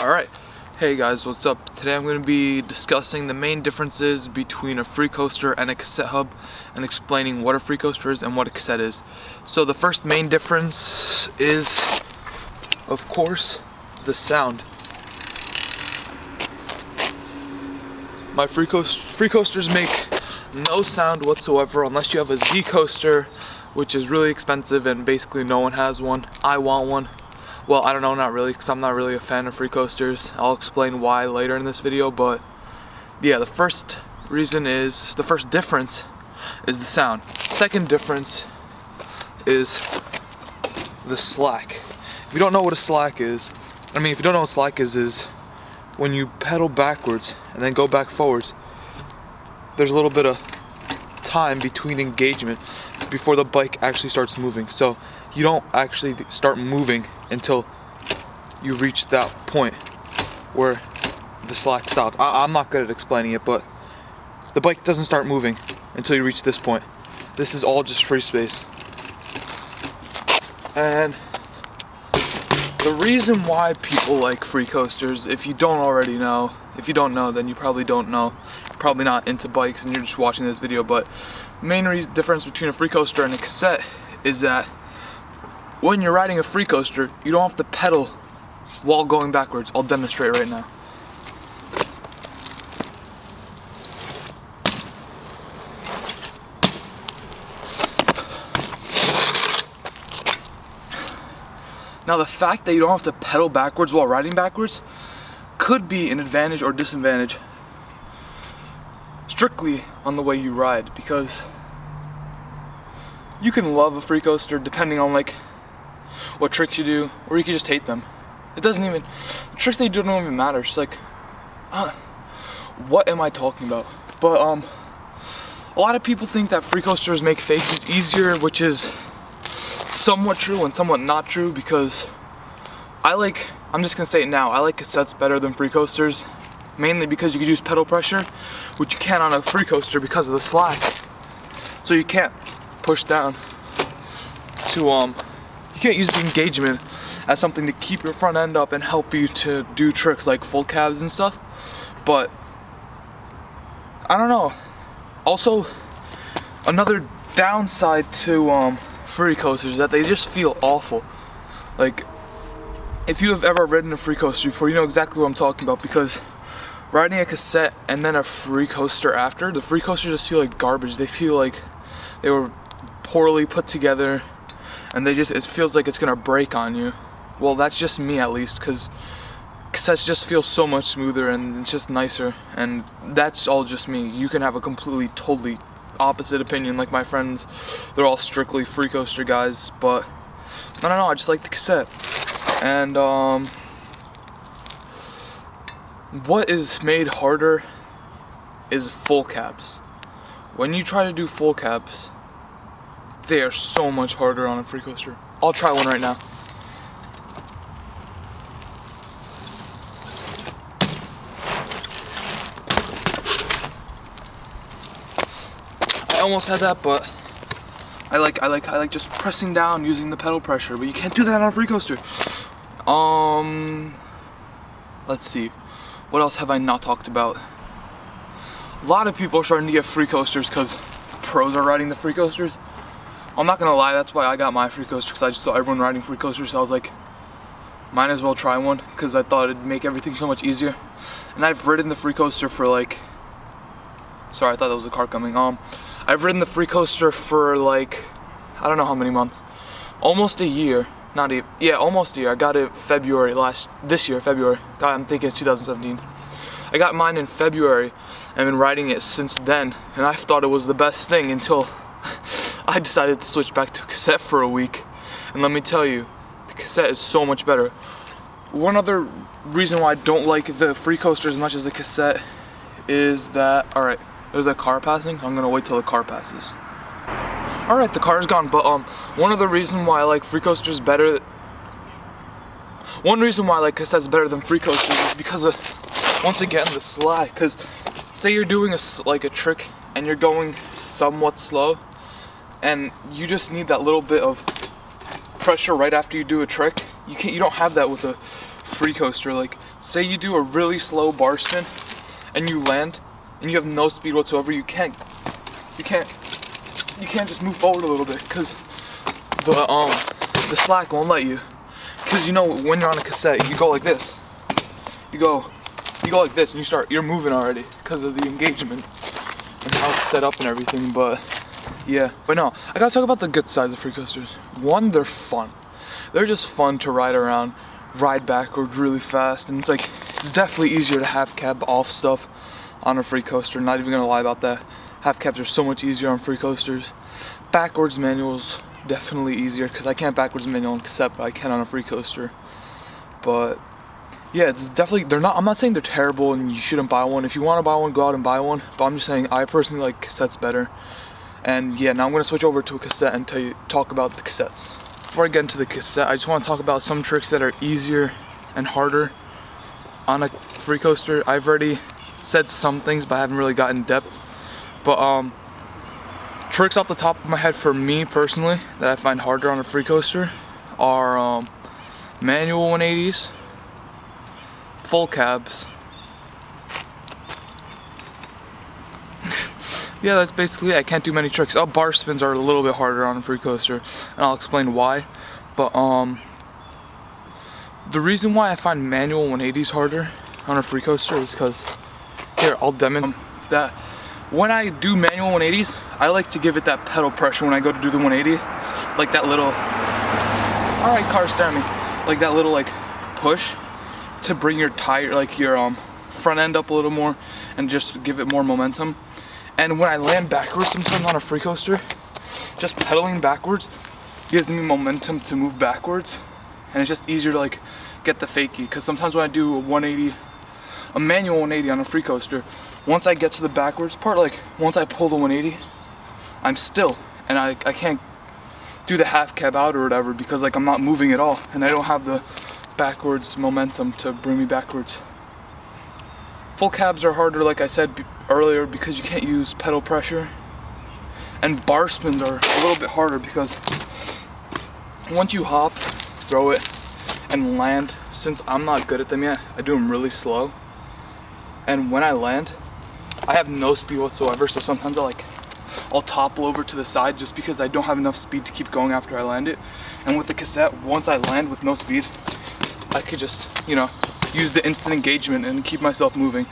Alright, hey guys, what's up? Today I'm going to be discussing the main differences between a free coaster and a cassette hub and explaining what a free coaster is and what a cassette is. So the first main difference is, of course, the sound. My free coasters make no sound whatsoever unless you have a Z coaster, which is really expensive and basically no one has one. I want one. Well, I don't know, not really, because I'm not really a fan of free coasters. I'll explain why later in this video, but yeah, the first difference is the sound. Second difference is the slack. If you don't know what a slack is, if you don't know what slack is when you pedal backwards and then go back forwards, there's a little bit of time between engagement before the bike actually starts moving. So you don't actually start moving until you reach that point where the slack stops. I'm not good at explaining it, but the bike doesn't start moving until you reach this point. This is all just free space. And the reason why people like free coasters, if you don't already know, if you don't know, then you probably don't know. You're probably not into bikes and you're just watching this video, but the main difference between a free coaster and a cassette is that when you're riding a free coaster, you don't have to pedal while going backwards. I'll demonstrate right now. Now, the fact that you don't have to pedal backwards while riding backwards could be an advantage or disadvantage strictly on the way you ride, because you can love a free coaster depending on what tricks you do, or you can just hate them. It doesn't even, the tricks they do don't even matter. It's like, what am I talking about? But a lot of people think that free coasters make faces easier, which is somewhat true and somewhat not true, because I'm just gonna say it now, I like cassettes better than free coasters, mainly because you could use pedal pressure, which you can't on a free coaster because of the slack. So you can't push down to you can't use the engagement as something to keep your front end up and help you to do tricks like full calves and stuff. But I don't know. Also, another downside to free coasters is that they just feel awful. Like, if you have ever ridden a free coaster before, you know exactly what I'm talking about, because riding a cassette and then a free coaster after, the free coasters just feel like garbage. They feel like they were poorly put together, and it feels like it's gonna break on you. Well, that's just me at least, because cassettes just feel so much smoother and it's just nicer, and that's all just me. You can have a totally opposite opinion, like my friends. They're all strictly free coaster guys, but I don't know, I just like the cassette. And what is made harder is full cabs. When you try to do full cabs, they are so much harder on a free coaster. I'll try one right now. I almost had that, but I like just pressing down using the pedal pressure, but you can't do that on a free coaster. Let's see. What else have I not talked about? A lot of people are starting to get free coasters because pros are riding the free coasters. I'm not gonna lie, that's why I got my free coaster, because I just saw everyone riding free coasters, so I was like, might as well try one, because I thought it'd make everything so much easier. And I've ridden the free coaster for sorry, I thought that was a car coming. I've ridden the free coaster for I don't know how many months. Almost a year. Not even, yeah, almost a year. I got it February this year, February. God, I'm thinking it's 2017. I got mine in February. I've been riding it since then, and I thought it was the best thing until I decided to switch back to cassette for a week. And let me tell you, the cassette is so much better. One other reason why I don't like the free coaster as much as the cassette is that, alright, there's a car passing, so I'm gonna wait till the car passes. Alright, the car's gone, but one of the reasons why I like free coasters better, one reason why I like cassettes better than free coasters is because of, once again, the slack. Because say you're doing a trick and you're going somewhat slow, and you just need that little bit of pressure right after you do a trick. You don't have that with a free coaster. Like say you do a really slow bar spin and you land and you have no speed whatsoever, you can't just move forward a little bit because the slack won't let you. Because you know when you're on a cassette, you go like this. You go like this and you're moving already because of the engagement and how it's set up and everything. But yeah, but no, I gotta talk about the good sides of free coasters. One, they're fun. They're just fun to ride around, ride backward really fast, and it's definitely easier to half cab off stuff on a free coaster. Not even gonna lie about that. Half cabs are so much easier on free coasters. Backwards manuals definitely easier because I can't backwards manual on cassette, but I can on a free coaster. But yeah, it's definitely, I'm not saying they're terrible and you shouldn't buy one. If you want to buy one, go out and buy one. But I'm just saying I personally like cassettes better. And yeah, now I'm gonna switch over to a cassette and talk about the cassettes. Before I get into the cassette, I just want to talk about some tricks that are easier and harder on a free coaster. I've already said some things, but I haven't really gotten in depth. But tricks off the top of my head for me personally that I find harder on a free coaster are manual 180s, full cabs. Yeah, that's basically it. I can't do many tricks. Bar spins are a little bit harder on a free coaster, and I'll explain why. But the reason why I find manual 180s harder on a free coaster is because, here, I'll demonstrate that. When I do manual 180s, I like to give it that pedal pressure when I go to do the 180, like that little, all right, car, stare at me, like that little push to bring your tire, your front end up a little more and just give it more momentum. And when I land backwards sometimes on a free coaster, just pedaling backwards gives me momentum to move backwards, and it's just easier to get the fakie. Because sometimes when I do a manual 180 on a free coaster, once I get to the backwards part, once I pull the 180, I'm still, and I can't do the half cab out or whatever because I'm not moving at all, and I don't have the backwards momentum to bring me backwards. Full cabs are harder, like I said earlier, because you can't use pedal pressure, and bar spins are a little bit harder because once you hop, throw it, and land, since I'm not good at them yet, I do them really slow, and when I land, I have no speed whatsoever, so sometimes I'll topple over to the side just because I don't have enough speed to keep going after I land it. And with the cassette, once I land with no speed, I could just, use the instant engagement and keep myself moving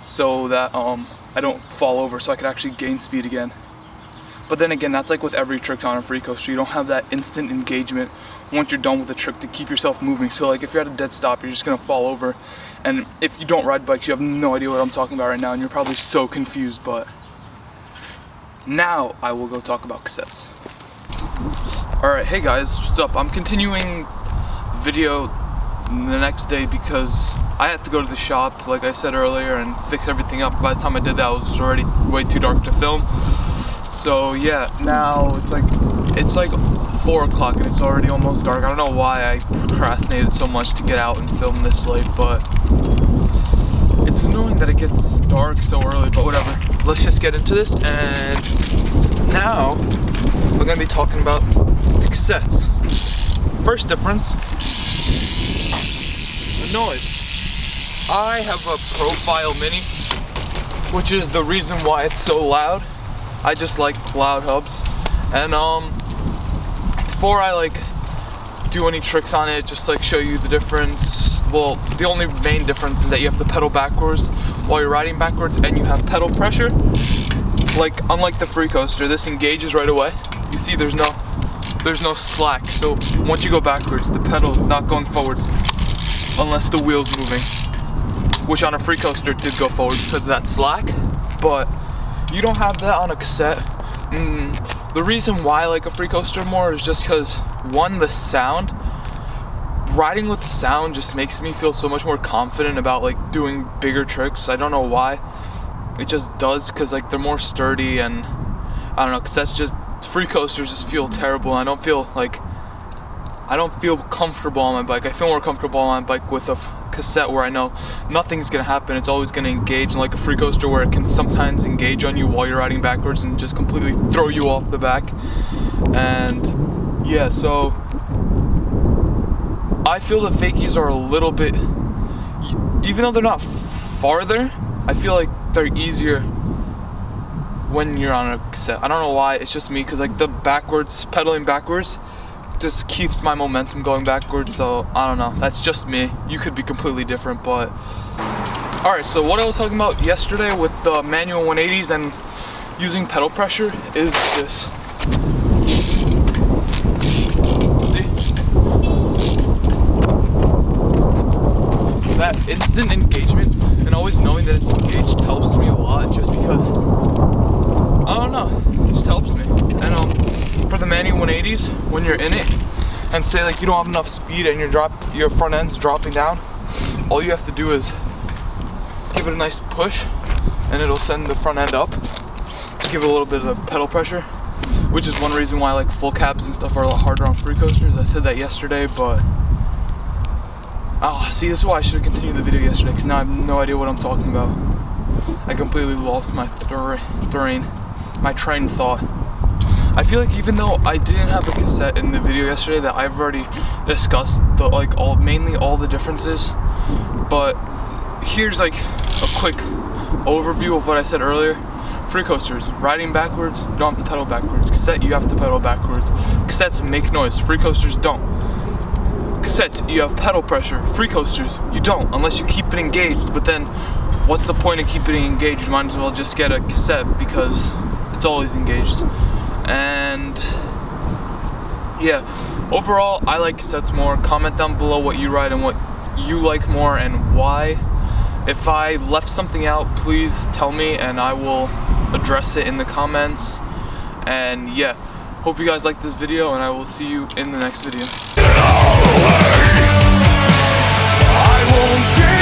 so that I don't fall over, so I could actually gain speed again. But then again, that's with every trick on a free coaster. You don't have that instant engagement once you're done with the trick to keep yourself moving. So if you're at a dead stop, you're just gonna fall over. And if you don't ride bikes, you have no idea what I'm talking about right now, and you're probably so confused. But now I will go talk about cassettes. Alright, hey guys, what's up? I'm continuing video the next day because I had to go to the shop, like I said earlier, and fix everything up. By the time I did that, it was already way too dark to film. So yeah, now it's 4 o'clock and it's already almost dark. I don't know why I procrastinated so much to get out and film this late, but it's annoying that it gets dark so early, but whatever. Let's just get into this, and now we're gonna be talking about the cassettes. First difference, the noise. I have a Profile Mini, which is the reason why it's so loud. I just like loud hubs, and before I do any tricks on it, just show you the difference. Well, the only main difference is that you have to pedal backwards while you're riding backwards, and you have pedal pressure. Unlike the free coaster, this engages right away. You see, there's no slack. So once you go backwards, the pedal is not going forwards unless the wheel's moving. Which on a free coaster did go forward because of that slack, but you don't have that on a cassette. The reason why I like a free coaster more is just because, one, the sound. Riding with the sound just makes me feel so much more confident about doing bigger tricks. I don't know why. It just does, because they're more sturdy, and I don't know, free coasters just feel terrible. I don't feel comfortable on my bike. I feel more comfortable on my bike with a cassette where I know nothing's gonna happen. It's always gonna engage, unlike a free coaster where it can sometimes engage on you while you're riding backwards and just completely throw you off the back. And yeah, so I feel the fakies are a little bit even though they're not farther, I feel like they're easier when you're on a cassette. I don't know why, it's just me, because like the pedaling backwards just keeps my momentum going backwards. So I don't know, that's just me. You could be completely different. But alright, so what I was talking about yesterday with the manual 180s and using pedal pressure is this. That instant engagement and always knowing that it's engaged helps me a lot, just because, I don't know, it just helps me. And for the manual 180s, when you're in it and say like you don't have enough speed and your front end's dropping down, all you have to do is give it a nice push and it'll send the front end up. Give it a little bit of the pedal pressure, which is one reason why like full cabs and stuff are a lot harder on free coasters. I said that yesterday, but see, this is why I should have continued the video yesterday, because now I have no idea what I'm talking about. I completely lost my train of thought. I feel like even though I didn't have a cassette in the video yesterday, that I've already discussed mainly all the differences. But here's like a quick overview of what I said earlier. Free coasters, riding backwards, you don't have to pedal backwards. Cassette, you have to pedal backwards. Cassettes make noise, free coasters don't. Cassettes, you have pedal pressure. Free coasters, you don't, unless you keep it engaged. But then, what's the point of keeping it engaged? You might as well just get a cassette, because it's always engaged. And yeah, overall, I like cassettes more. Comment down below what you ride and what you like more and why. If I left something out, please tell me and I will address it in the comments. And yeah, hope you guys liked this video, and I will see you in the next video. I won't change.